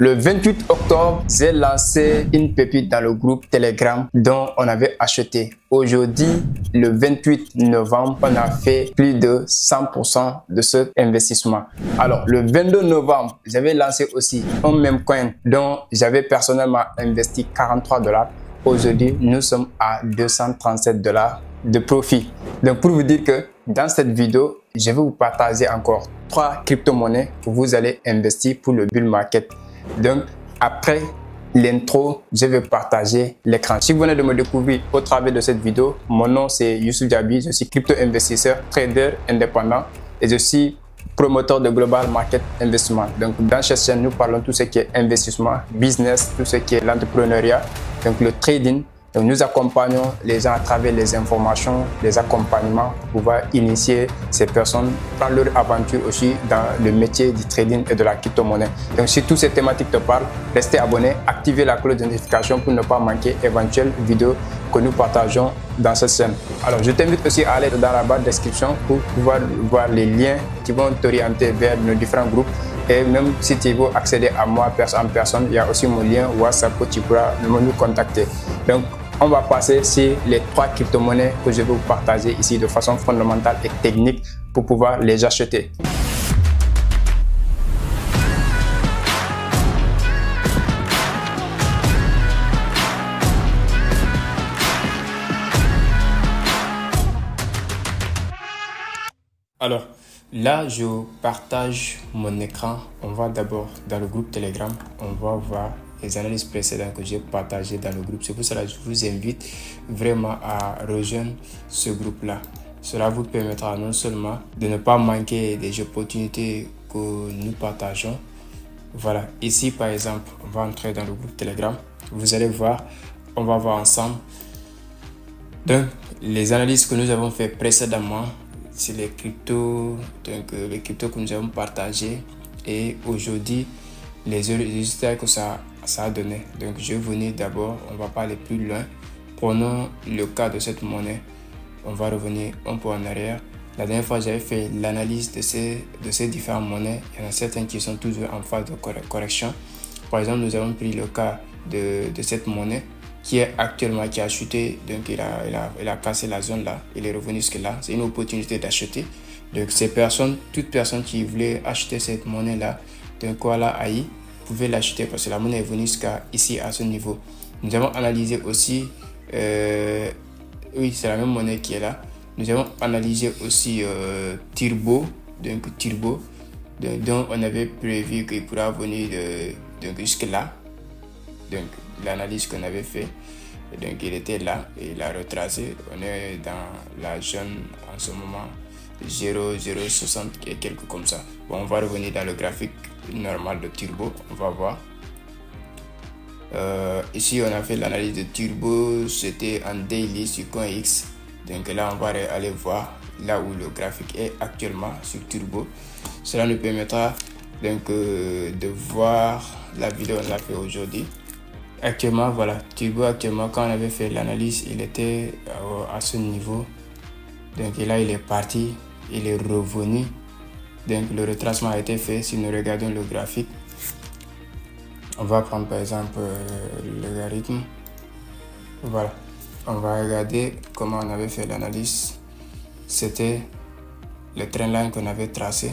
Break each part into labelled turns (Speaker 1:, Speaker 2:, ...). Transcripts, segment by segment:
Speaker 1: le 28 octobre, j'ai lancé une pépite dans le groupe Telegram dont on avait acheté. Aujourd'hui, le 28 novembre, on a fait plus de 100% de cet investissement. Alors, le 22 novembre, j'avais lancé aussi un même coin dont j'avais personnellement investi 43 $. Aujourd'hui, nous sommes à 237 $ de profit. Donc, pour vous dire que dans cette vidéo, je vais vous partager encore 3 crypto-monnaies que vous allez investir pour le bull market. Donc, après l'intro, je vais partager l'écran. Si vous venez de me découvrir au travers de cette vidéo, mon nom c'est Youssouf Diaby, je suis crypto-investisseur, trader indépendant et je suis promoteur de Global Market Investment. Donc, dans cette chaîne, nous parlons de tout ce qui est investissement, business, tout ce qui est l'entrepreneuriat, donc le trading. Donc, nous accompagnons les gens à travers les informations, les accompagnements pour pouvoir initier ces personnes, prendre leur aventure aussi dans le métier du trading et de la crypto-monnaie. Donc, si toutes ces thématiques te parlent, restez abonné, activez la cloche de notification pour ne pas manquer éventuelles vidéos que nous partageons dans cette chaîne. Alors, je t'invite aussi à aller dans la barre de description pour pouvoir voir les liens qui vont t'orienter vers nos différents groupes. Et même si tu veux accéder à moi en personne, il y a aussi mon lien WhatsApp où tu pourras nous contacter. Donc, on va passer sur les 3 crypto-monnaies que je vais vous partager ici de façon fondamentale et technique pour pouvoir les acheter. Alors, là, je partage mon écran. On va d'abord dans le groupe Telegram. On va voir les analyses précédentes que j'ai partagées dans le groupe. C'est pour cela que je vous invite vraiment à rejoindre ce groupe-là. Cela vous permettra non seulement de ne pas manquer des opportunités que nous partageons. Voilà, ici par exemple, on va entrer dans le groupe Telegram. Vous allez voir, on va voir ensemble. Donc, les analyses que nous avons fait précédemment, c'est les cryptos, donc les cryptos que nous avons partagés et aujourd'hui les résultats que ça a donné. Donc je vais venir d'abord, on va pas aller plus loin. Prenons le cas de cette monnaie. On va revenir un peu en arrière. La dernière fois j'avais fait l'analyse de ces différentes monnaies. Il y en a certaines qui sont toujours en phase de correction. Par exemple, nous avons pris le cas de cette monnaie qui est actuellement, qui a chuté, donc il a cassé la zone là, il est revenu jusque là, c'est une opportunité d'acheter. Donc ces personnes, toute personne qui voulait acheter cette monnaie là, donc voilà, AI, pouvait l'acheter parce que la monnaie est venue jusqu'à ici à ce niveau. Nous avons analysé aussi, oui c'est la même monnaie qui est là. Nous avons analysé aussi Turbo, donc on avait prévu qu'il pourra venir donc jusque là. Donc l'analyse qu'on avait fait, donc il était là et il a retracé. On est dans la zone en ce moment 0,060 et quelques comme ça. Bon, on va revenir dans le graphique normal de Turbo, on va voir. Ici on a fait l'analyse de Turbo, c'était en daily sur CoinX. Donc là on va aller voir là où le graphique est actuellement sur Turbo. Cela nous permettra donc de voir la vidéo qu'on a fait aujourd'hui. Actuellement, voilà, Turbo actuellement, quand on avait fait l'analyse, il était à ce niveau. Donc là, il est parti, il est revenu. Donc le retracement a été fait. Si nous regardons le graphique, on va prendre par exemple le logarithme. Voilà, on va regarder comment on avait fait l'analyse. C'était le trendline qu'on avait tracé.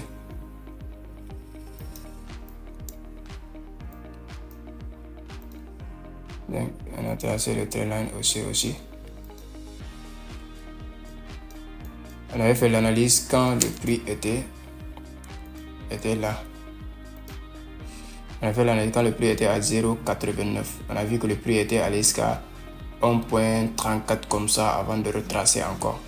Speaker 1: Donc, on a tracé le trendline aussi. On avait fait l'analyse quand le prix était là. On a fait l'analyse quand le prix était à 0,89. On a vu que le prix était allé jusqu'à 1,34 comme ça avant de retracer encore.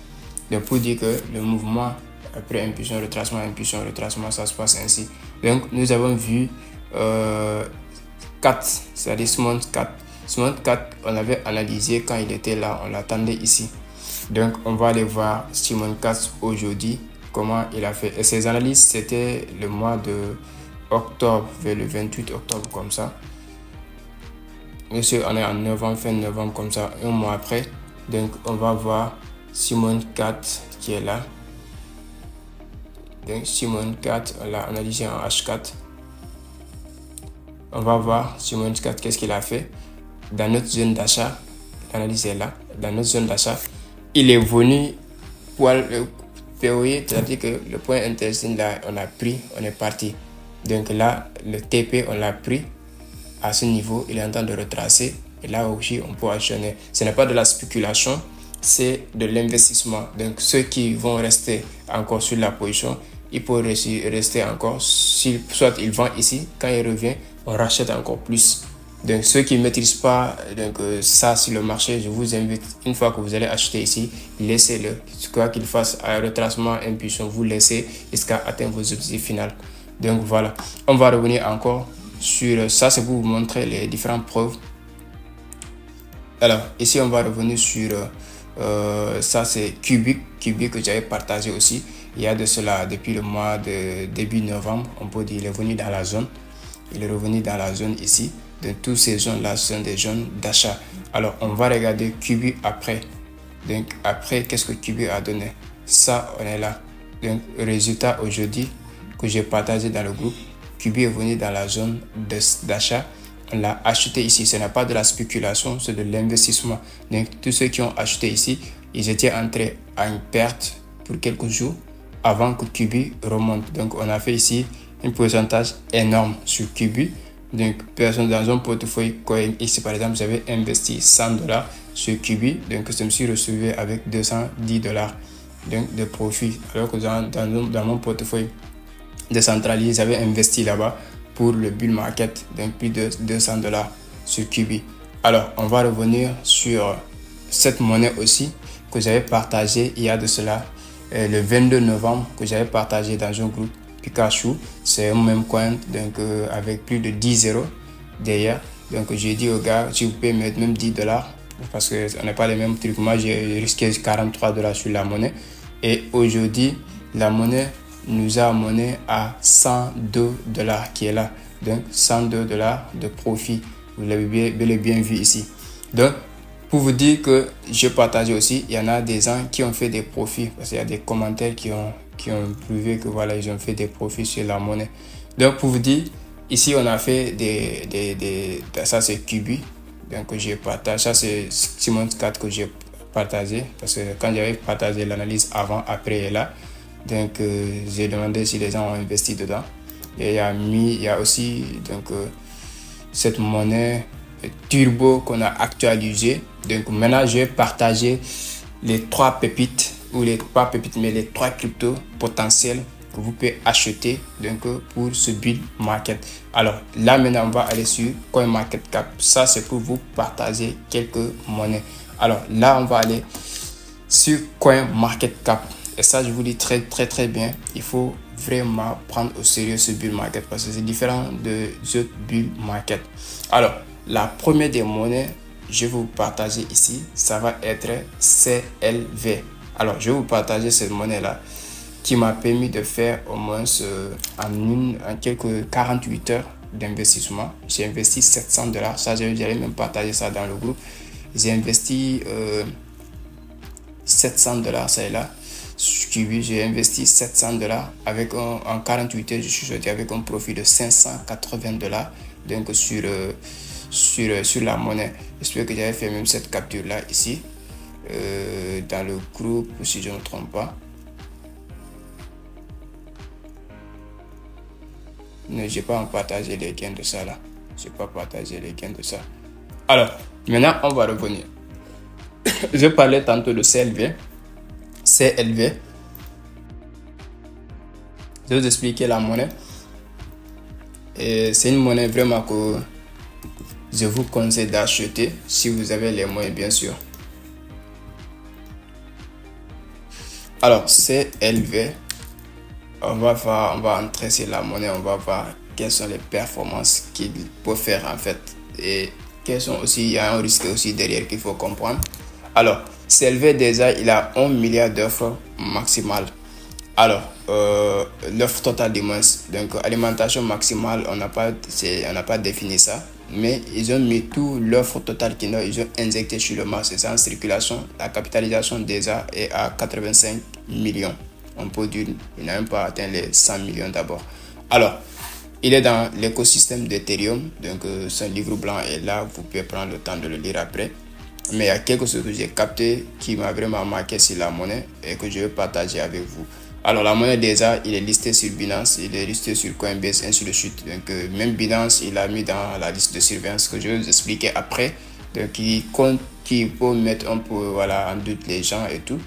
Speaker 1: Donc, pour dire que le mouvement après impulsion, retracement, ça se passe ainsi. Donc, nous avons vu 4, c'est-à-dire Smart 4. Smart 4, on avait analysé quand il était là, on l'attendait ici. Donc, on va aller voir Simon 4 aujourd'hui, comment il a fait. Et ces analyses, c'était le mois de octobre, vers le 28 octobre, comme ça. Monsieur, on est en novembre, fin novembre, comme ça, un mois après. Donc, on va voir Simon 4 qui est là. Donc, Simon 4, on l'a analysé en H4. on va voir sur Moonscat qu'est-ce qu'il a fait. Dans notre zone d'achat, l'analyse est là. Dans notre zone d'achat, il est venu pour payer, c'est-à-dire que le point intéressant là, on a pris, on est parti. Donc là, le TP, on l'a pris à ce niveau, il est en train de retracer. Et là aussi, on peut acheter. Ce n'est pas de la spéculation, c'est de l'investissement. Donc, ceux qui vont rester encore sur la position, ils peuvent rester encore. Soit ils vendent ici, quand ils reviennent, on rachète encore plus. Donc, ceux qui ne maîtrisent pas ça sur le marché, je vous invite, une fois que vous allez acheter ici, laissez-le. Quoi qu'il fasse un retracement, impulsion, vous laissez jusqu'à atteindre vos objectifs finaux. Donc, voilà. On va revenir encore sur ça, c'est pour vous montrer les différentes preuves. Alors, ici, on va revenir sur ça, c'est Cubic que j'avais partagé aussi. Il y a de cela depuis le mois de début novembre. On peut dire qu'il est venu dans la zone. Il est revenu dans la zone ici. De toutes ces zones-là sont des zones d'achat. Alors, on va regarder Cubic après. Donc, après, qu'est-ce que Cubic a donné? Ça, on est là. Donc, résultat aujourd'hui que j'ai partagé dans le groupe. Cubic est venu dans la zone d'achat. On l'a acheté ici. Ce n'est pas de la spéculation, c'est de l'investissement. Donc, tous ceux qui ont acheté ici, ils étaient entrés à une perte pour quelques jours avant que Cubic remonte. Donc, on a fait ici un pourcentage énorme sur Cubic. Donc, personne dans un portefeuille, ici par exemple, j'avais investi $100 sur Cubic. Donc, je me suis retrouvé avec $210 donc, de profit. Alors que dans mon portefeuille décentralisé, j'avais investi là-bas pour le bull market, donc plus de $200 sur Cubic. Alors, on va revenir sur cette monnaie aussi que j'avais partagé il y a de cela le 22 novembre, que j'avais partagé dans un groupe Pikachu. C'est un même coin, donc avec plus de 10 euros derrière. Donc, j'ai dit aux gars, si vous pouvez mettre même $10, parce qu'on n'a pas les mêmes trucs. Moi, j'ai risqué $43 sur la monnaie. Et aujourd'hui, la monnaie nous a amené à $102 qui est là. Donc, $102 de profit. Vous l'avez bel et bien vu ici. Donc, pour vous dire que je partage aussi, il y en a des gens qui ont fait des profits. Parce qu'il y a des commentaires qui ont prouvé que voilà, ils ont fait des profits sur la monnaie. Donc, pour vous dire, ici, on a fait ça, c'est Cubic. Donc, j'ai partagé. Ça, c'est Moonscat que j'ai partagé. Parce que quand j'avais partagé l'analyse avant, après et là, donc j'ai demandé si les gens ont investi dedans. Et il y a aussi cette monnaie Turbo qu'on a actualisé. Donc maintenant je vais partager les 3 pépites, ou les 3 pépites, mais les 3 cryptos potentiels que vous pouvez acheter pour ce bull market. Alors là maintenant on va aller sur CoinMarketCap. Ça c'est pour vous partager quelques monnaies. Alors là on va aller sur CoinMarketCap. Et ça, je vous dis très bien, il faut vraiment prendre au sérieux ce bull market parce que c'est différent de autres bull market. Alors, la première des monnaies, je vais vous partager ici, ça va être CLV. Alors, je vais vous partager cette monnaie-là qui m'a permis de faire au moins en quelques 48 heures d'investissement. J'ai investi $700. Ça, j'allais même partager ça dans le groupe. J'ai investi $700, ça est là. J'ai investi $700 avec en 48 heures, je suis sorti avec un profit de $580 donc sur la monnaie. J'espère que j'avais fait même cette capture là ici dans le groupe si je ne me trompe pas. Non, j'ai pas partagé les gains de ça là. J'ai pas partagé les gains de ça. Alors, maintenant on va revenir. Je parlais tantôt de CLV. CLV. Je vais vous expliquer la monnaie. Et c'est une monnaie vraiment que je vous conseille d'acheter si vous avez les moyens, bien sûr. Alors, CLV. On va entrer sur la monnaie. On va voir quelles sont les performances qu'il peut faire en fait. Et quels sont aussi, il y a un risque aussi derrière qu'il faut comprendre. Alors, CLV déjà, il a 1 milliard d'offres maximales. Alors, l'offre totale du moins. Donc, alimentation maximale, on n'a pas défini ça. Mais ils ont mis tout l'offre totale qu'ils ont, ils ont injecté sur le marché. C'est en circulation. La capitalisation déjà est à 85 millions. On peut dire qu'il n'a même pas atteint les 100 millions d'abord. Alors, il est dans l'écosystème d'Ethereum. Donc, son livre blanc est là. Vous pouvez prendre le temps de le lire après. Mais il y a quelque chose que j'ai capté qui m'a vraiment marqué sur la monnaie et que je veux partager avec vous. Alors, la monnaie déjà, il est listé sur Binance, il est listé sur Coinbase, ainsi de suite. Donc, même Binance, il a mis dans la liste de surveillance que je vais vous expliquer après. Donc, qui peut mettre un peu voilà, en doute les gens et tout.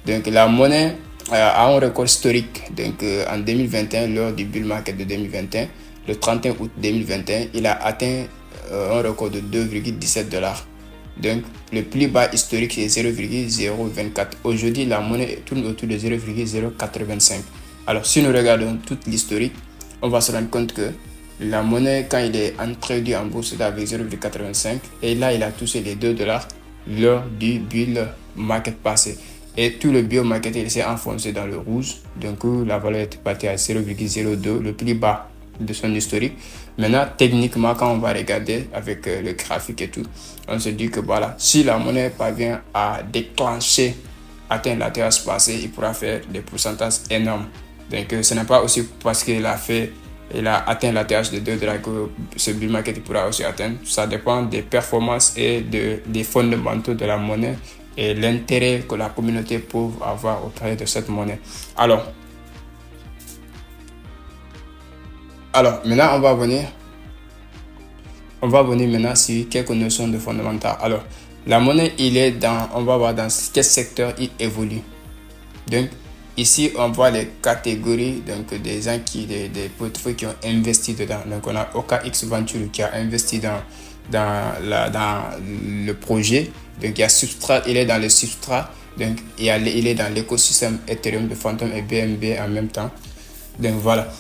Speaker 1: Donc, la monnaie a un record historique. Donc, en 2021, lors du bull market de 2021, le 31 août 2021, il a atteint un record de 2,17 $. Donc, le plus bas historique, c'est 0,024. Aujourd'hui, la monnaie tourne autour de 0,085. Alors, si nous regardons toute l'historique, on va se rendre compte que la monnaie, quand il est introduit en bourse, c'est avec 0,85. Et là, il a touché les 2 $ lors du bull market passé. Et tout le bull market, il s'est enfoncé dans le rouge. Donc, la valeur est partie à 0,02, le plus bas de son historique. Maintenant, techniquement, quand on va regarder avec le graphique et tout, on se dit que voilà, si la monnaie parvient à déclencher, atteindre la terrasse passée, il pourra faire des pourcentages énormes. Donc, ce n'est pas aussi parce qu'il a atteint la terrasse de 2 $ que ce bull market pourra aussi atteindre. Ça dépend des performances et des fondamentaux de la monnaie et l'intérêt que la communauté peut avoir au travers de cette monnaie. Alors, maintenant, on va venir maintenant sur quelques notions de fondamentales. Alors, la monnaie, on va voir dans quel secteur il évolue. Donc, ici, on voit les catégories donc, des gens des portefeuilles qui ont investi dedans. Donc, on a OKX Venture qui a investi dans le projet. Donc, il y a Substrat, il est dans le Substrat. Donc, il est dans l'écosystème Ethereum de Phantom et BNB en même temps. Donc, voilà.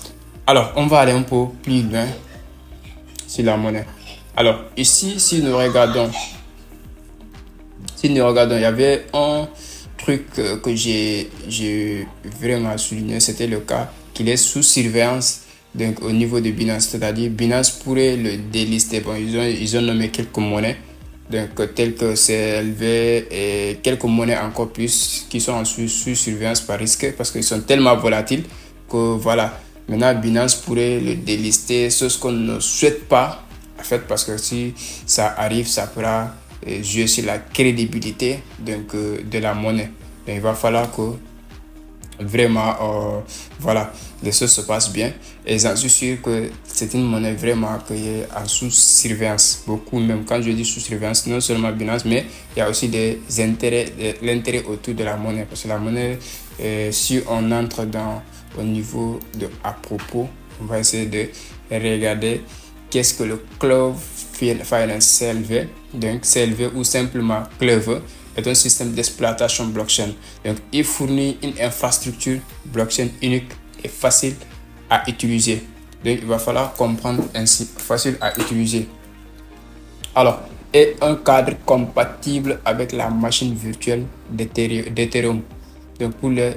Speaker 1: Alors, on va aller un peu plus loin sur la monnaie. Alors, ici, si nous regardons, il y avait un truc que j'ai vraiment souligné, c'était le cas qu'il est sous surveillance donc, au niveau de Binance. C'est-à-dire, Binance pourrait le délister. Bon, ils ont nommé quelques monnaies, donc, telles que CLV et quelques monnaies encore plus qui sont sous surveillance par risque parce qu'ils sont tellement volatiles que voilà. Maintenant, Binance pourrait le délister, ce qu'on ne souhaite pas, en fait, parce que si ça arrive, ça pourra jouer sur la crédibilité donc, de la monnaie. Donc, il va falloir que vraiment, voilà, les choses se passent bien. Et j'en suis sûr que c'est une monnaie vraiment qui est en sous-surveillance. Beaucoup, même quand je dis sous-surveillance, non seulement Binance, mais il y a aussi l'intérêt autour de la monnaie. Parce que la monnaie, si on entre au niveau de à propos, on va essayer de regarder qu'est-ce que le Clover Finance CLV. Donc CLV ou simplement Clover est un système d'exploitation blockchain. Donc il fournit une infrastructure blockchain unique et facile à utiliser. Donc il va falloir comprendre ainsi, facile à utiliser. Alors, et un cadre compatible avec la machine virtuelle d'Ethereum. Donc pour les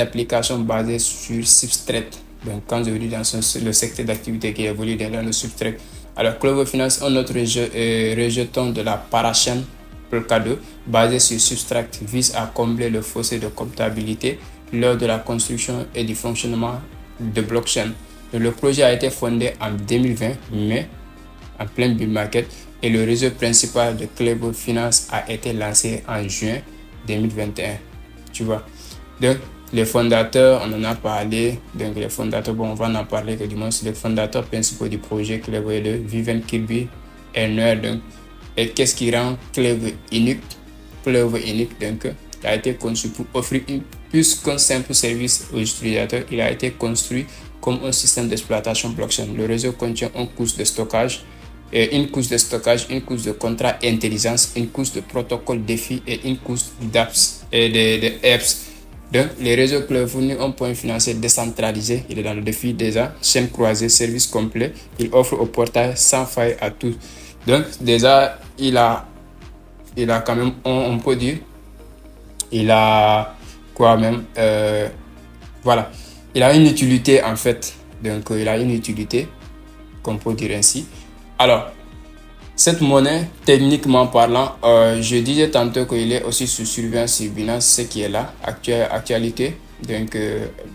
Speaker 1: applications basées sur Substrate. Donc, quand je dis dans le secteur d'activité qui évolue dans le Substrate. Alors, Clover Finance, un autre rejeton de la parachain Polkadot basé sur Substrate vise à combler le fossé de comptabilité lors de la construction et du fonctionnement de blockchain. Donc, le projet a été fondé en 2020, mais en plein bull market, et le réseau principal de Clover Finance a été lancé en juin 2021. Tu vois. Donc, les fondateurs, on en a parlé. Donc, les fondateurs, bon, on va en parler que du moins, c'est les fondateurs principaux du projet Clover, le Vivian Kirby et Noël. Donc, et qu'est-ce qui rend Clover unique? Clover unique, donc, a été conçu pour offrir plus qu'un simple service aux utilisateurs. Il a été construit comme un système d'exploitation blockchain. Le réseau contient une couche de stockage, une couche de contrat intelligence, une couche de protocole défi et une couche d'apps et de apps. Donc, les réseaux Clover fournissent un point financier décentralisé. Il est dans le défi déjà, chaîne croisée, service complet. Il offre au portail sans faille à tous. Donc, déjà, il a quand même, on peut dire, il a quoi même, voilà, il a une utilité en fait. Donc, il a une utilité, qu'on peut dire ainsi. Alors, cette monnaie, techniquement parlant, je disais tantôt qu'il est aussi sous surveillance sur Binance, ce qui est là, actualité. Donc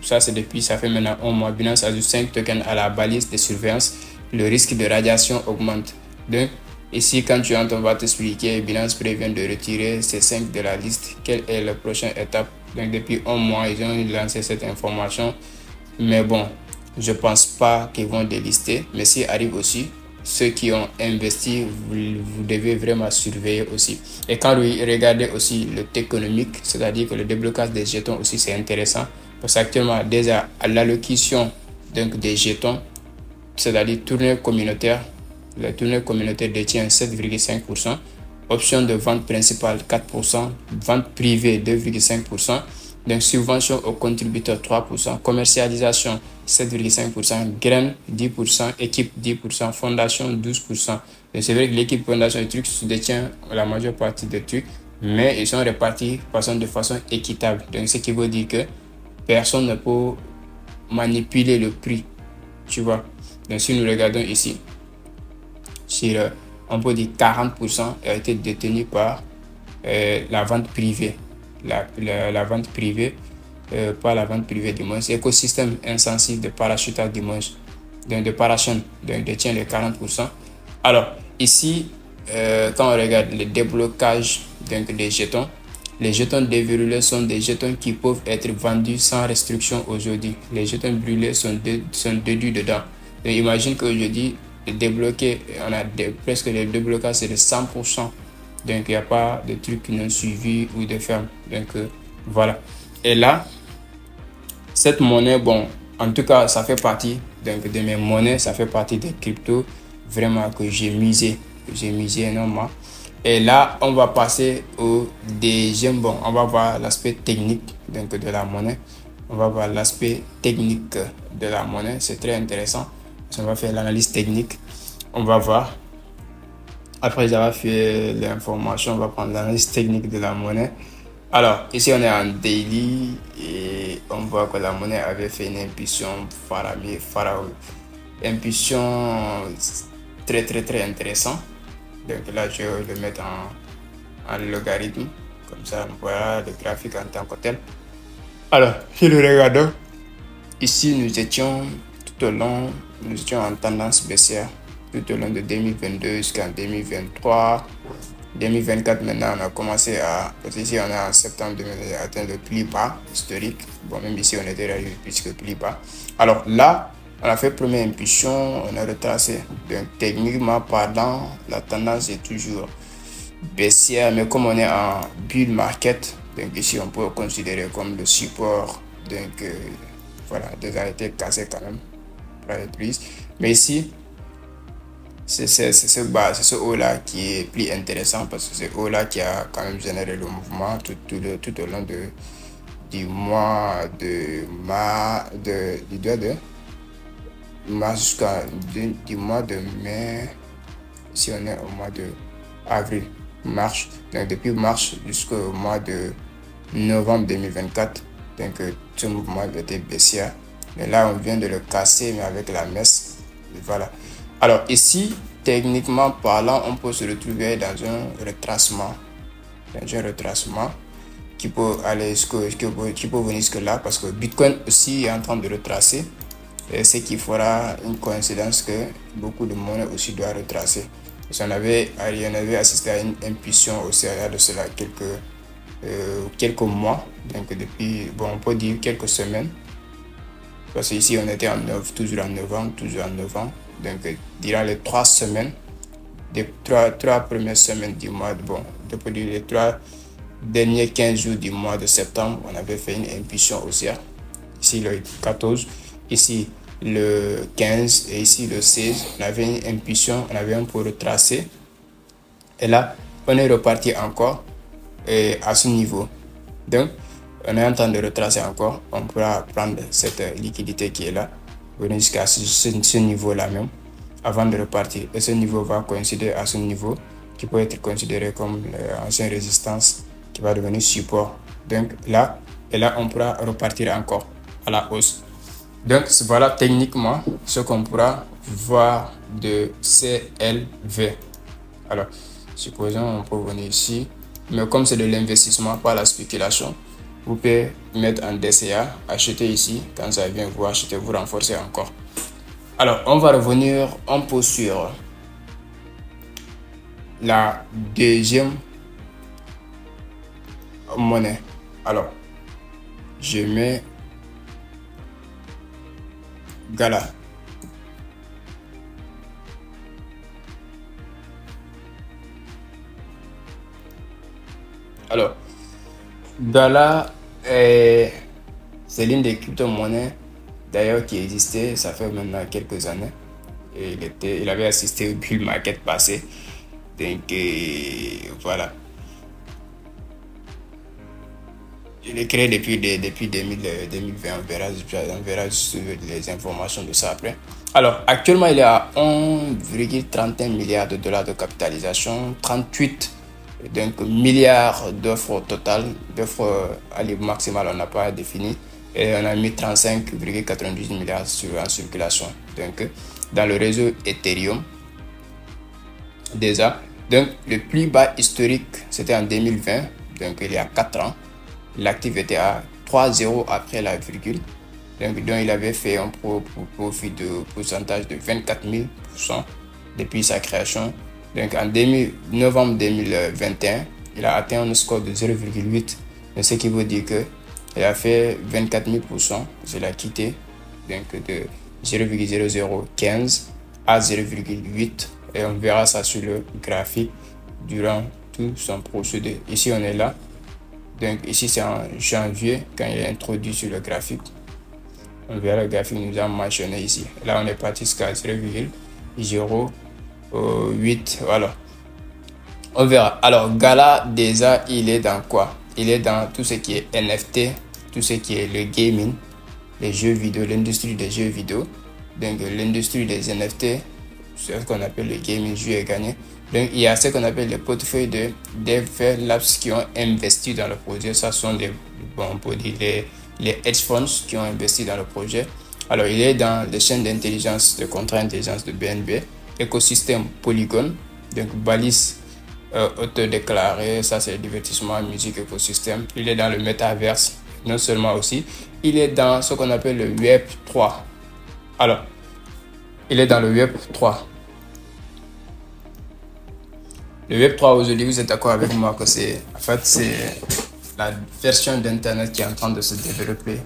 Speaker 1: ça c'est depuis, ça fait maintenant un mois. Binance ajoute 5 tokens à la balise de surveillance. Le risque de radiation augmente. Donc ici, quand tu entres, on va t'expliquer. Binance prévient de retirer ces 5 de la liste. Quelle est la prochaine étape? Donc depuis un mois, ils ont lancé cette information. Mais bon, je pense pas qu'ils vont délister. Mais s'il arrive aussi, ceux qui ont investi, vous devez vraiment surveiller aussi. Et quand vous regardez aussi le économique, c'est-à-dire que le déblocage des jetons aussi, c'est intéressant. Parce qu'actuellement, déjà, à l'allocation des jetons, c'est-à-dire tournée communautaire, la tournée communautaire détient 7,5%, option de vente principale 4%, vente privée 2,5%, donc subvention aux contributeurs 3%, commercialisation 7,5%, graines 10%, équipe 10%, fondation 12%. C'est vrai que l'équipe fondation et trucs détient la majeure partie des trucs, mais ils sont répartis de façon équitable. Donc ce qui veut dire que personne ne peut manipuler le prix, tu vois. Donc si nous regardons ici, sur, on peut dire 40% a été détenu par la vente privée. La vente privée, pas la vente privée du moins, c'est l'écosystème intensif de parachutage du moins, donc de Parachute, donc détient les 40%. Alors ici, quand on regarde le déblocage des jetons, les jetons déverrouillés sont des jetons qui peuvent être vendus sans restriction aujourd'hui. Les jetons brûlés sont déduits dedans. Donc imagine qu'aujourd'hui, débloqué, on a presque le déblocage, c'est de 100%. Donc il n'y a pas de trucs non suivis ou de ferme. Donc voilà. Et là, cette monnaie, bon, en tout cas, ça fait partie de mes monnaies, ça fait partie des cryptos vraiment que j'ai misé énormément. Et là, on va passer au deuxième. Bon, on va voir l'aspect technique de la monnaie. On va voir l'aspect technique de la monnaie. C'est très intéressant. On va faire l'analyse technique. On va voir. Après avoir fait l'information, on va prendre l'analyse technique de la monnaie. Alors, ici, on est en daily et on voit que la monnaie avait fait une impulsion impulsion très intéressant. Donc là, je vais le mettre en logarithme. Comme ça, on voit le graphique en tant que tel. Alors, si nous regardons, ici, nous étions en tendance baissière tout au long de 2022 jusqu'en 2023. 2024, maintenant, on a commencé à... Parce qu'ici, on est en septembre 2020, atteint le plus bas historique. Bon, même ici, on était arrivé plus que plus bas. Alors là, on a fait première impulsion, on a retracé. Donc, techniquement parlant, la tendance est toujours baissière. Mais comme on est en bull market, donc ici, on peut considérer comme le support. Donc, voilà, déjà été cassé quand même. Mais ici, c'est ce haut-là qui est plus intéressant parce que c'est ce haut-là qui a quand même généré le mouvement tout au long du mois de mars, du mois de mai. Si on est au mois de avril, mars, donc depuis mars jusqu'au mois de novembre 2024, donc ce mouvement était baissier. Mais là, on vient de le casser, mais avec la messe. Voilà. Alors ici, techniquement parlant, on peut se retrouver dans un retracement. Qui peut aller qui peut venir jusque là parce que Bitcoin aussi est en train de retracer. Et ce qui fera une coïncidence que beaucoup de monnaies aussi doivent retracer. On avait assisté à une impulsion aussi de cela quelques mois. Donc depuis, bon, on peut dire quelques semaines. Parce qu'ici, on était toujours en novembre. Donc, durant les 3 semaines, les trois premières semaines du mois, depuis les 3 derniers 15 jours du mois de septembre, on avait fait une impulsion haussière. Ici, le 14, ici, le 15 et ici, le 16, on avait une impulsion, on avait un peu retracé. Et là, on est reparti encore à ce niveau. Donc, on est en train de retracer encore. On pourra prendre cette liquidité qui est là, venir jusqu'à ce niveau-là même, avant de repartir. Et ce niveau va coïncider à ce niveau qui peut être considéré comme l'ancienne résistance qui va devenir support. Donc là, et là, on pourra repartir encore à la hausse. Donc voilà techniquement ce qu'on pourra voir de CLV. Alors, supposons on peut venir ici, mais comme c'est de l'investissement, pas la spéculation. vous pouvez mettre en DCA, acheter ici. Quand ça vient, vous achetez, vous renforcez encore. Alors, on va revenir un peu sur la deuxième monnaie. Alors, je mets Gala. Alors, Gala, c'est l'une des crypto-monnaies d'ailleurs qui existait, ça fait maintenant quelques années. Et il avait assisté au bull market passé. Donc, voilà. Il est créé depuis 2020, on verra sur les informations de ça après. Alors, actuellement, il est à 1,31 milliard de dollars de capitalisation, 38 donc, milliards d'offres au total, d'offres à niveau maximal, on n'a pas défini. Et on a mis 35,98 milliards en circulation. Donc, dans le réseau Ethereum, déjà. Donc, le plus bas historique, c'était en 2020, donc il y a 4 ans. L'actif était à 3,0 après la virgule. Donc, il avait fait un profit de pourcentage de 24 000% depuis sa création. Donc, en novembre 2021, il a atteint un score de 0,8. Ce qui veut dire que il a fait 24 000%. Il a quitté donc de 0,0015 à 0,8. Et on verra ça sur le graphique durant tout son procédé. Ici, on est là. Donc ici, c'est en janvier quand il est introduit sur le graphique. On verra le graphique nous a mentionné ici. Là, on est parti jusqu'à 0,08. Voilà. On verra. Alors, Gala, déjà, il est dans quoi? Il est dans tout ce qui est NFT, tout ce qui est le gaming, les jeux vidéo, l'industrie des jeux vidéo. Donc, l'industrie des NFT, c'est ce qu'on appelle le gaming, jouer et gagner. Donc, il y a ce qu'on appelle les portefeuilles de developers qui ont investi dans le projet. Ça sont on peut dire les hedge funds qui ont investi dans le projet. Alors, il est dans les chaînes d'intelligence, de contre-intelligence de BNB, écosystème Polygon, donc balise autodéclaré, ça c'est le divertissement, musique, écosystème. Il est dans le métaverse, non seulement aussi, il est dans ce qu'on appelle le Web 3. Alors, il est dans le Web 3. Le Web 3 aujourd'hui, vous êtes d'accord avec moi que c'est la version d'Internet qui est en train de se développer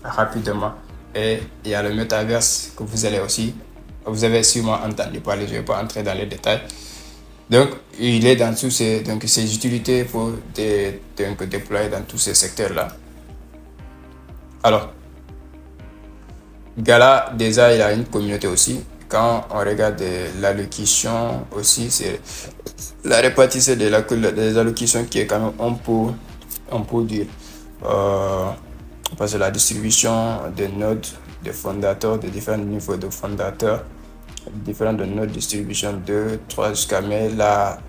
Speaker 1: rapidement. Et il y a le métaverse que vous avez sûrement entendu parler, je ne vais pas entrer dans les détails. Donc, il est dans tous ces utilités pour déployer dans tous ces secteurs-là. Alors, Gala, déjà, il a une communauté aussi. Quand on regarde l'allocation aussi, c'est la répartition des allocations qui est quand même on peut dire. Parce que la distribution des nodes des fondateurs, de différents niveaux de fondateurs, différentes de nodes distribution 2, 3 jusqu'à mais la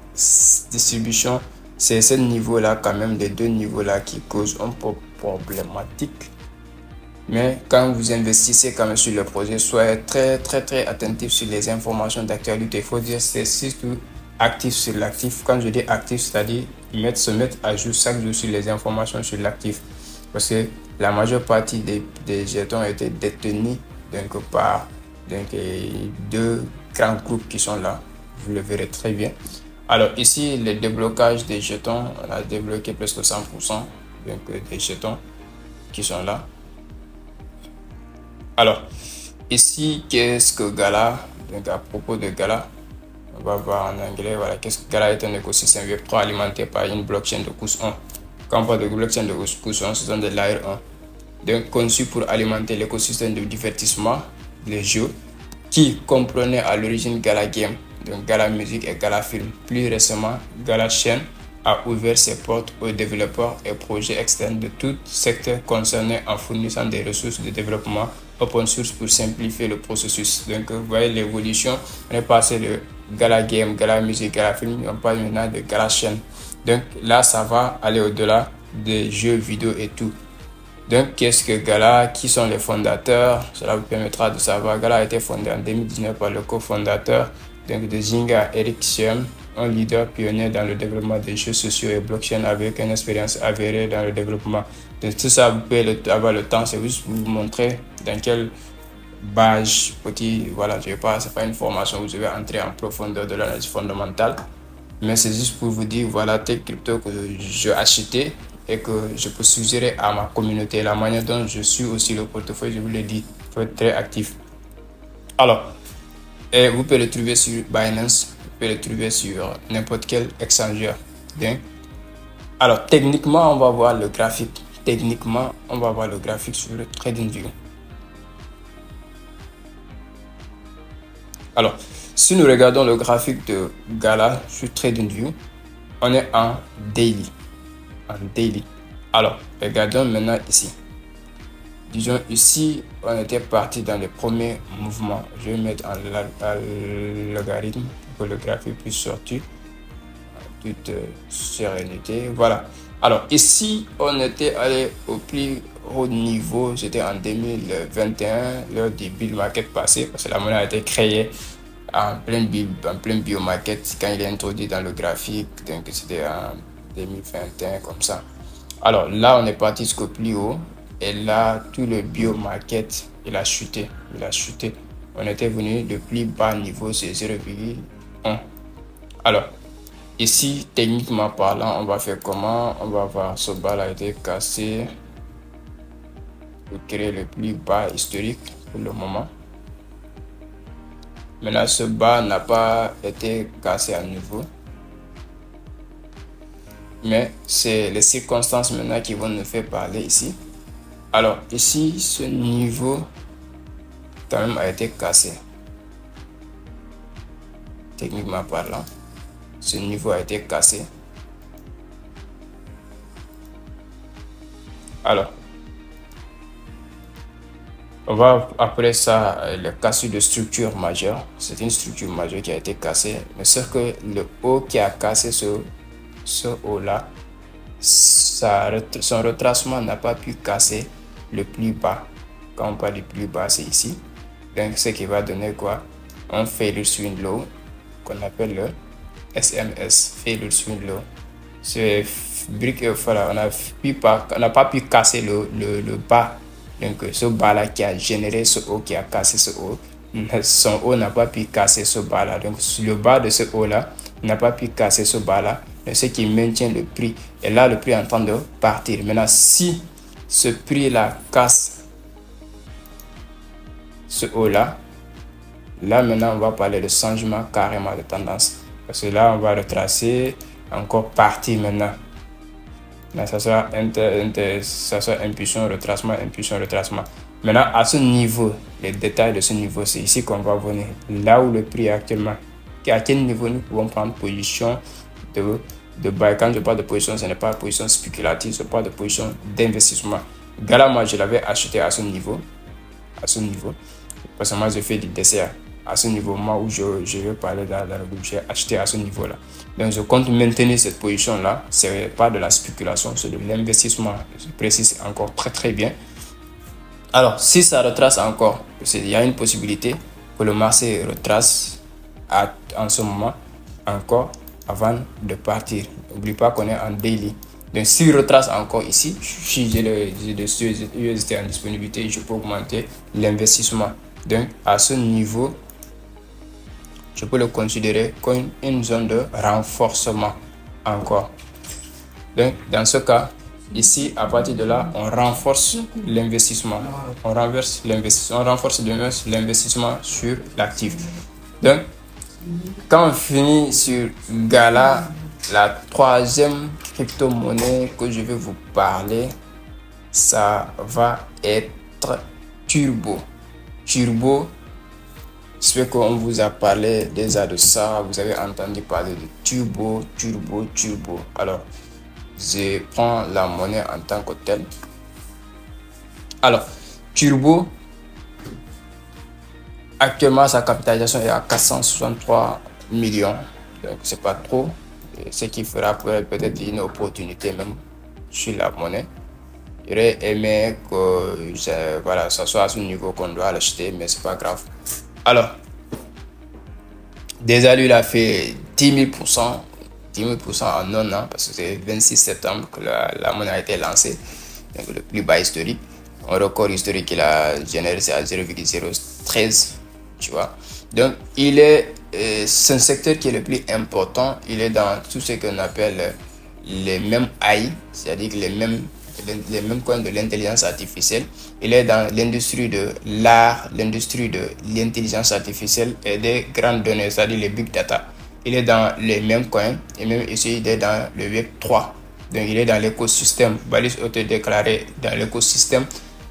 Speaker 1: distribution, c'est ce niveau-là quand même, des deux niveaux-là qui causent un peu problématique. Mais quand vous investissez quand même sur le projet, soyez très attentif sur les informations d'actualité. Il faut dire c'est surtout actif sur l'actif. Quand je dis actif, c'est-à-dire se mettre à jour chaque jour sur les informations sur l'actif. Parce que la majeure partie des jetons ont été détenus par deux grands groupes qui sont là. Vous le verrez très bien. Alors ici, le déblocage des jetons, on a débloqué presque 100% des jetons qui sont là. Alors, ici, qu'est-ce que Gala? Donc, à propos de Gala, on va voir en anglais. Voilà, qu'est-ce que Gala est un écosystème Web3 alimenté par une blockchain de couche 1. Quand on parle de blockchain de couche 1, ce sont des layer 1. Donc, conçu pour alimenter l'écosystème de divertissement, les jeux, qui comprenait à l'origine Gala Game, donc Gala Music et Gala Film. Plus récemment, Gala Chain a ouvert ses portes aux développeurs et projets externes de tout secteur concerné en fournissant des ressources de développement open source pour simplifier le processus. Donc, vous voyez l'évolution. On est passé de Gala Game, Gala Music, Gala Film, on parle maintenant de Gala Chain. Donc là, ça va aller au-delà des jeux vidéo et tout. Donc, qu'est-ce que Gala? Qui sont les fondateurs? Cela vous permettra de savoir. Gala a été fondé en 2019 par le cofondateur de Zynga, Eric Siem. un leader pionnier dans le développement des jeux sociaux et blockchain avec une expérience avérée dans le développement. Donc tout ça, vous pouvez avoir le temps, c'est juste pour vous montrer dans quelle base petit, voilà, je sais pas, c'est pas une formation où vous devez entrer en profondeur de l'analyse fondamentale, mais c'est juste pour vous dire, voilà, tel crypto que j'ai acheté et que je peux suggérer à ma communauté, la manière dont je suis aussi le portefeuille, je vous l'ai dit, il faut être très actif. Alors, et vous pouvez le trouver sur Binance, vous pouvez le trouver sur n'importe quel exchangeur. Alors, techniquement, on va voir le graphique. Techniquement, on va voir le graphique sur le TradingView. Alors, si nous regardons le graphique de Gala sur TradingView, on est en daily. Alors, regardons maintenant ici. Disons ici, on était parti dans les premiers mouvements. Je vais mettre en logarithme pour que le graphique puisse sortir en toute sérénité. Voilà. Alors ici, on était allé au plus haut niveau. C'était en 2021, lors du bull market passé, parce que la monnaie a été créée en plein bull market quand il est introduit dans le graphique. Donc c'était en 2021 comme ça. Alors là, on est parti jusqu'au plus haut. Et là, tout le biomarket, il a chuté. On était venu de plus bas niveau, c'est 0,1. Alors, ici, techniquement parlant, on va faire comment? On va voir ce bas a été cassé pour créer le plus bas historique pour le moment. Maintenant, ce bas n'a pas été cassé à nouveau. Mais c'est les circonstances maintenant qui vont nous faire parler ici. Alors ici, ce niveau quand même a été cassé. Techniquement parlant, ce niveau a été cassé. Alors, on va après ça, le cassure de structure majeure. C'est une structure majeure qui a été cassée. Mais sauf que le haut qui a cassé ce haut là, son retracement n'a pas pu casser le plus bas. Quand on parle du plus bas, c'est ici. Donc ce qui va donner quoi? Un failure swing low qu'on appelle le SMS, failure swing low. Ce brick, voilà, on n'a pas pu casser le bas. Donc ce bas là qui a généré ce haut, qui a cassé ce haut, son haut n'a pas pu casser ce bas là. Donc le bas de ce haut là n'a pas pu casser ce bas là. Donc ce qui maintient le prix. Et là le prix est en train de partir. Maintenant si ce prix là casse ce haut là, maintenant on va parler de changement carrément de tendance, parce que là on va retracer encore partir maintenant. Là ça sera impulsion retracement. Maintenant à ce niveau, les détails de ce niveau, c'est ici qu'on va venir, là où le prix est actuellement, à quel niveau nous pouvons prendre position de buy. Quand je parle de position, ce n'est pas position spéculative, je parle de position d'investissement. Gala, moi je l'avais acheté à ce niveau, parce que moi je fais du dessert à ce niveau, moi où je vais parler dans le groupe, j'ai acheté à ce niveau là. Donc je compte maintenir cette position là. C'est pas de la spéculation, c'est de l'investissement. Je précise encore très bien. Alors si ça retrace encore, il y a une possibilité que le marché retrace en ce moment encore avant de partir. N'oublie pas qu'on est en daily. Donc s'il retrace encore ici, si j'ai le USD en disponibilité, je peux augmenter l'investissement. Donc à ce niveau, je peux le considérer comme une zone de renforcement encore. Donc dans ce cas, ici à partir de là, on renforce l'investissement. On renforce l'investissement sur l'actif. Donc quand on finit sur Gala, la troisième crypto-monnaie que je vais vous parler, ça va être Turbo. C'est qu'on vous a parlé déjà de ça, vous avez entendu parler de Turbo. Alors, je prends la monnaie en tant que telle. Alors, Turbo, actuellement, sa capitalisation est à 463 millions. Donc, c'est pas trop. Ce qui fera peut-être une opportunité même sur la monnaie. J'aurais aimé que ça soit à ce niveau qu'on doit l'acheter, mais c'est pas grave. Alors, déjà lui, il a fait 10 000% en un an, parce que c'est 26 septembre que la monnaie a été lancée. Donc le plus bas historique. Un record historique qu'il a généré, c'est à 0,013, tu vois. Donc c'est un secteur qui est le plus important. Il est dans tout ce qu'on appelle les mêmes AI, c'est-à-dire les mêmes coins de l'intelligence artificielle. Il est dans l'industrie de l'art, l'industrie de l'intelligence artificielle et des grandes données, c'est-à-dire les big data. Il est dans les mêmes coins et même ici, il est dans le Web 3. Donc, il est dans l'écosystème, balise autodéclarée dans l'écosystème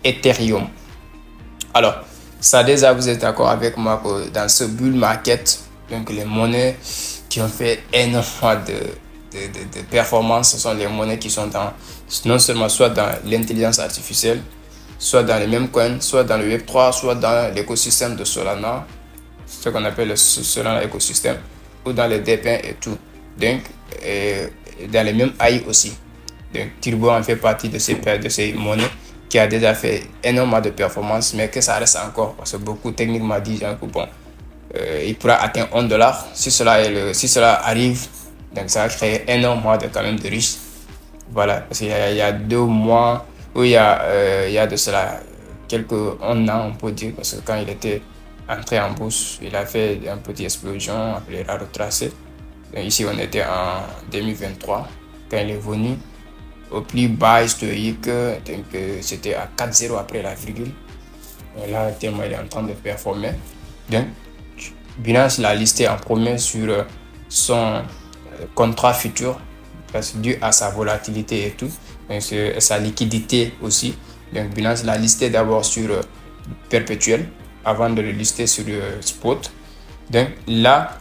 Speaker 1: Ethereum. Alors, ça déjà, vous êtes d'accord avec moi que dans ce bull market, donc les monnaies qui ont fait énormément de performance, ce sont les monnaies qui sont non seulement soit dans l'intelligence artificielle, soit dans les mêmes coins, soit dans le Web 3, soit dans l'écosystème de Solana, ce qu'on appelle le Solana écosystème, ou dans les DP et tout. Donc, dans les mêmes AI aussi. Donc, Turbo en fait partie de ces monnaies qui a déjà fait énormément de performance, mais que ça reste encore, parce que beaucoup techniquement disent que bon, il pourra atteindre $1. Si cela arrive, donc ça va créer énormément quand même de riches. Voilà, parce qu'il y a 2 mois, où il y a de cela un an, on peut dire, parce que quand il était entré en bourse, il a fait une petite explosion, après il a retracé. Donc ici, on était en 2023, quand il est venu au plus bas historique, donc c'était à 4,0 après la virgule. Et là, tellement il est en train de performer. Donc, Binance l'a listé en premier sur son contrat futur, parce que dû à sa volatilité et tout, donc sa liquidité aussi. Donc, Binance l'a listé d'abord sur perpétuel avant de le lister sur spot. Donc là,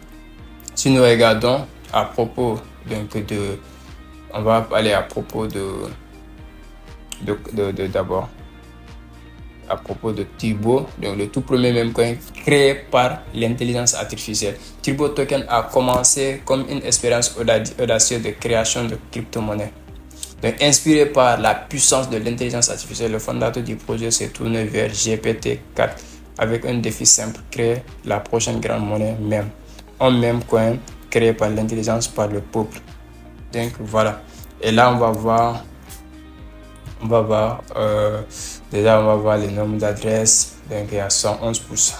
Speaker 1: si nous regardons à propos on va aller à propos d'abord à propos de Turbo, donc le tout premier même coin créé par l'intelligence artificielle. Turbo Token a commencé comme une expérience audacieuse de création de crypto-monnaies. Donc, inspiré par la puissance de l'intelligence artificielle, le fondateur du projet s'est tourné vers GPT-4 avec un défi simple: créer la prochaine grande monnaie même. Un même coin créé par l'intelligence, par le peuple. Donc voilà. Et là, on va voir déjà on va voir le nombre d'adresses. Donc il y a 111%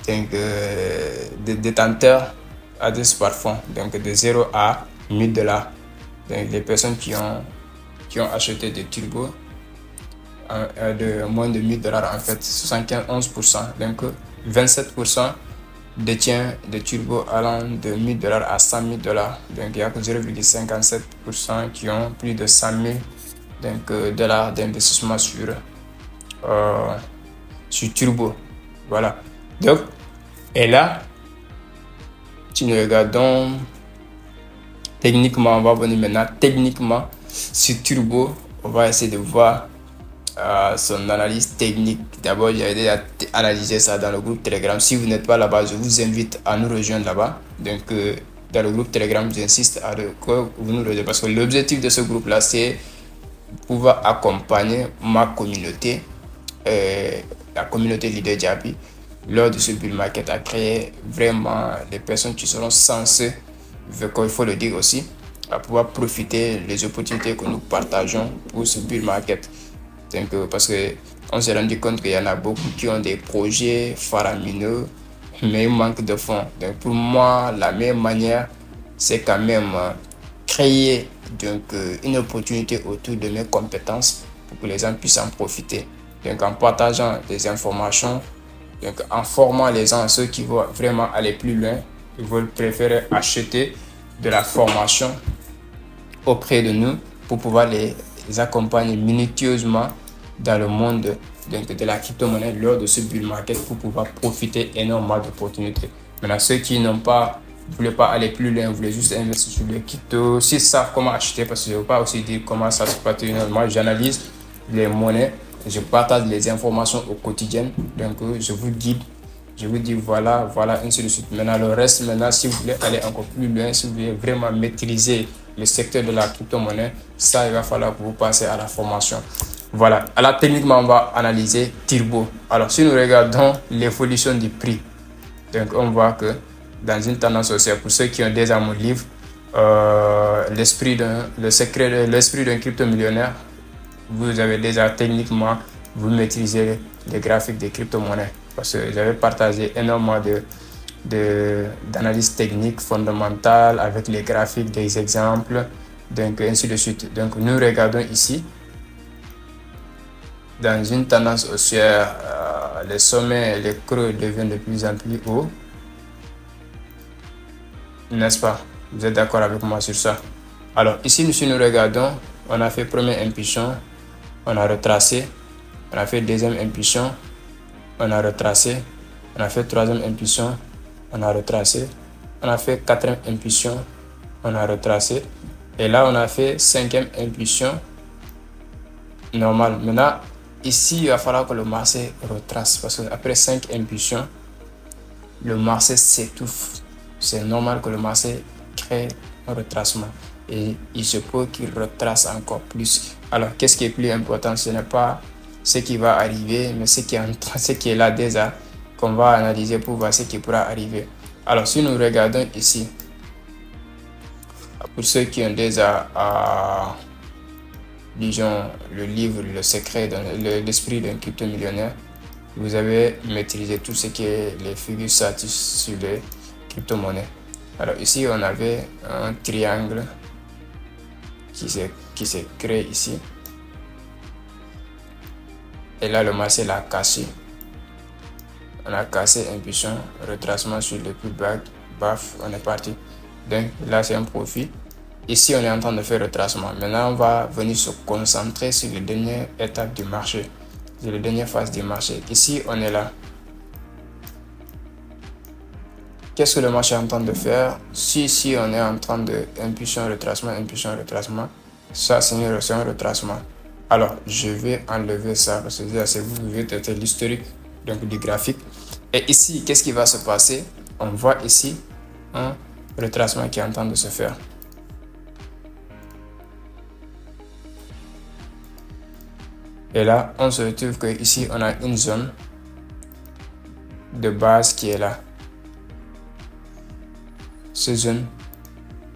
Speaker 1: donc de détenteurs adresses par fonds, donc de 0 à $1000. Donc les personnes qui ont acheté des turbos de moins de $1000, en fait 71%, donc 27% détient des turbos allant de $1000 à $100 000. Donc il y a que 0,57% qui ont plus de 100 000 dollars d'investissement sur Turbo. Voilà. Donc, et là, si nous regardons techniquement, on va venir maintenant techniquement sur Turbo. On va essayer de voir son analyse technique. D'abord, j'ai déjà analysé ça dans le groupe Telegram. Si vous n'êtes pas là-bas, je vous invite à nous rejoindre là-bas. Donc, dans le groupe Telegram, j'insiste à que vous nous rejoignez, parce que l'objectif de ce groupe-là, c'est pouvoir accompagner ma communauté, la communauté Leader Diaby, lors de ce bull market, à créer vraiment les personnes qui seront censées, il faut le dire aussi, à pouvoir profiter des opportunités que nous partageons pour ce bull market. Donc, parce qu'on s'est rendu compte qu'il y en a beaucoup qui ont des projets faramineux, mais il manque de fonds. Donc, pour moi, la meilleure manière, c'est quand même créer une opportunité autour de mes compétences pour que les gens puissent en profiter. Donc, en partageant des informations, donc en formant les gens, ceux qui vont vraiment aller plus loin, ils vont préférer acheter de la formation auprès de nous pour pouvoir les accompagner minutieusement dans le monde de la crypto-monnaie lors de ce bull market pour pouvoir profiter énormément d'opportunités. Maintenant, ceux qui n'ont pas, ne voulaient pas aller plus loin, voulaient juste investir sur les cryptos, s'ils savent comment acheter, parce que je ne veux pas aussi dire comment ça se passe. Moi, j'analyse les monnaies, je partage les informations au quotidien, donc je vous guide, je vous dis voilà, ainsi de suite. Maintenant, le reste, si vous voulez aller encore plus loin, si vous voulez vraiment maîtriser le secteur de la crypto-monnaie, ça, il va falloir que vous passez à la formation. Voilà. Alors, techniquement, on va analyser Turbo. Alors, si nous regardons l'évolution du prix, donc on voit que dans une tendance haussière. Pour ceux qui ont déjà mon livre, l'esprit d'un crypto-millionnaire, vous avez déjà techniquement, vous maîtrisez les graphiques des crypto-monnaies. Parce que j'avais partagé énormément d'analyses techniques fondamentales avec les graphiques, des exemples, donc ainsi de suite. Donc nous regardons ici, dans une tendance haussière, les sommets et les creux deviennent de plus en plus hauts. N'est-ce pas? Vous êtes d'accord avec moi sur ça? Alors ici, si nous regardons, on a fait première impulsion, on a retracé, on a fait deuxième impulsion, on a retracé, on a fait troisième impulsion, on a retracé, on a fait quatrième impulsion, on a retracé, et là on a fait cinquième impulsion normale. Maintenant ici il va falloir que le marché retrace parce qu'après 5 impulsions le marché s'étouffe. C'est normal que le marché crée un retracement et il se peut qu'il retrace encore plus. Alors qu'est-ce qui est plus important? Ce n'est pas ce qui va arriver, mais ce qui est là déjà, qu'on va analyser pour voir ce qui pourra arriver. Alors si nous regardons ici, pour ceux qui ont déjà disons le livre Le secret dans l'esprit d'un crypto-millionnaire, vous avez maîtrisé tout ce qui est les figures statistiques sur les crypto-monnaies. Alors ici on avait un triangle qui s'est créé ici. Et là, le marché l'a cassé. On a cassé impulsion, retracement sur le plus bas, baf, on est parti. Donc là, c'est un profit. Ici, on est en train de faire retracement. Maintenant, on va venir se concentrer sur les dernières étapes du marché, sur les dernières phases du marché. Ici, on est là. Qu'est-ce que le marché est en train de faire? Si ici, on est en train de impulsion, retracement, ça, c'est un retracement. Alors, je vais enlever ça parce que vous pouvez tester l'historique du graphique. Et ici, qu'est-ce qui va se passer? On voit ici un retracement qui est en train de se faire. Et là, on se retrouve que ici, on a une zone de base qui est là. Cette zone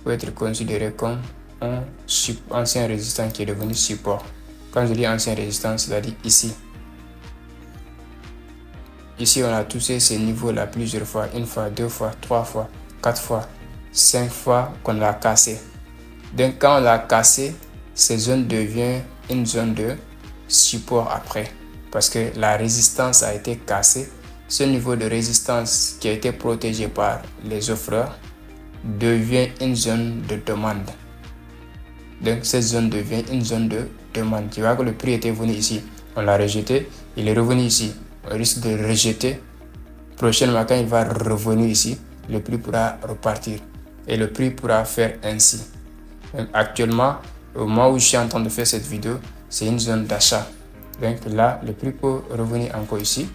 Speaker 1: peut être considérée comme un ancien résistant qui est devenu support. Quand je dis ancien résistant, c'est-à-dire ici. Ici, on a touché ces niveaux-là plusieurs fois. Une fois, deux fois, trois fois, quatre fois, 5 fois qu'on l'a cassé. Donc, quand on l'a cassé, cette zone devient une zone de support après. Parce que la résistance a été cassée. Ce niveau de résistance qui a été protégé par les offreurs devient une zone de demande. Donc cette zone devient une zone de demande. Tu vois que le prix était venu ici, on l'a rejeté, il est revenu ici, on risque de le rejeter. Prochainement, quand il va revenir ici, le prix pourra repartir et le prix pourra faire ainsi. Donc, actuellement, au moment où je suis en train de faire cette vidéo, c'est une zone d'achat. Donc là, le prix peut revenir encore ici,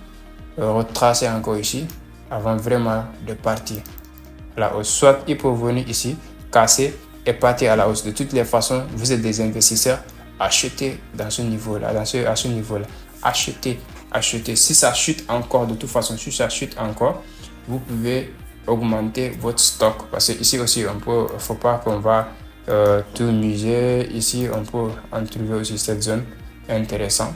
Speaker 1: retracer encore ici, avant vraiment de partir. Là, soit il peut venir ici, casser et partir à la hausse. De toutes les façons, vous êtes des investisseurs, achetez dans ce niveau-là, à ce niveau-là. Achetez. Si ça chute encore, de toute façon, si ça chute encore, vous pouvez augmenter votre stock. Parce que ici aussi, faut pas qu'on va tout miser. Ici, on peut en trouver aussi cette zone intéressante.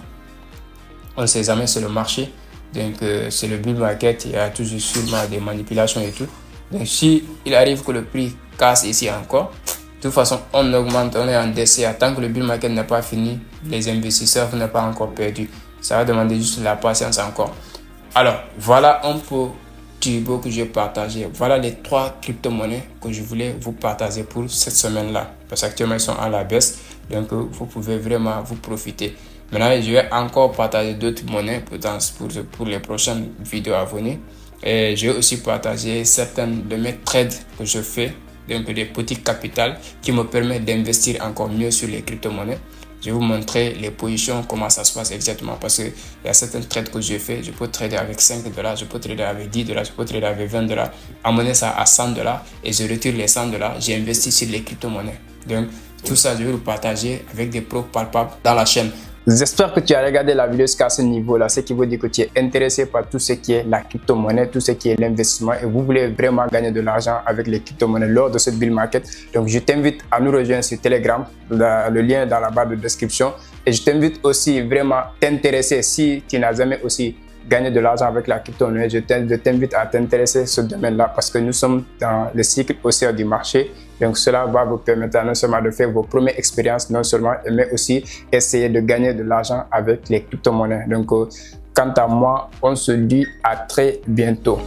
Speaker 1: On ne sait jamais, c'est le marché. Donc, c'est le bull market. Il y a toujours sûrement des manipulations et tout. Donc, si il arrive que le prix casse ici encore, de toute façon, on augmente, on est en DCA. Tant que le bull market n'est pas fini, les investisseurs n'ont pas encore perdu. Ça va demander juste la patience encore. Alors, voilà un peu turbo que j'ai partagé. Voilà les 3 crypto-monnaies que je voulais vous partager pour cette semaine-là. Parce qu'actuellement, ils sont à la baisse. Donc, vous pouvez vraiment vous profiter. Maintenant, je vais encore partager d'autres monnaies pour les prochaines vidéos à venir. Et je vais aussi partager certaines de mes trades que je fais, donc des petits capitales qui me permettent d'investir encore mieux sur les crypto-monnaies. Je vais vous montrer les positions, comment ça se passe exactement. Parce qu'il y a certaines trades que je fais. Je peux trader avec 5 $, je peux trader avec 10 $, je peux trader avec 20 $, amener ça à 100 $ et je retire les 100 $. J'ai investi sur les crypto-monnaies. Donc, tout ça, je vais vous partager avec des preuves palpables dans la chaîne. J'espère que tu as regardé la vidéo jusqu'à ce niveau-là, ce qui veut dire que tu es intéressé par tout ce qui est la crypto-monnaie, tout ce qui est l'investissement et vous voulez vraiment gagner de l'argent avec les crypto-monnaies lors de ce bull market. Donc, je t'invite à nous rejoindre sur Telegram, le lien est dans la barre de description. Et je t'invite aussi vraiment à t'intéresser si tu n'as jamais aussi gagner de l'argent avec la crypto-monnaie, je t'invite à t'intéresser à ce domaine-là parce que nous sommes dans le cycle haussier du marché. Donc, cela va vous permettre non seulement de faire vos premières expériences, mais aussi essayer de gagner de l'argent avec les crypto-monnaies. Donc, quant à moi, on se dit à très bientôt.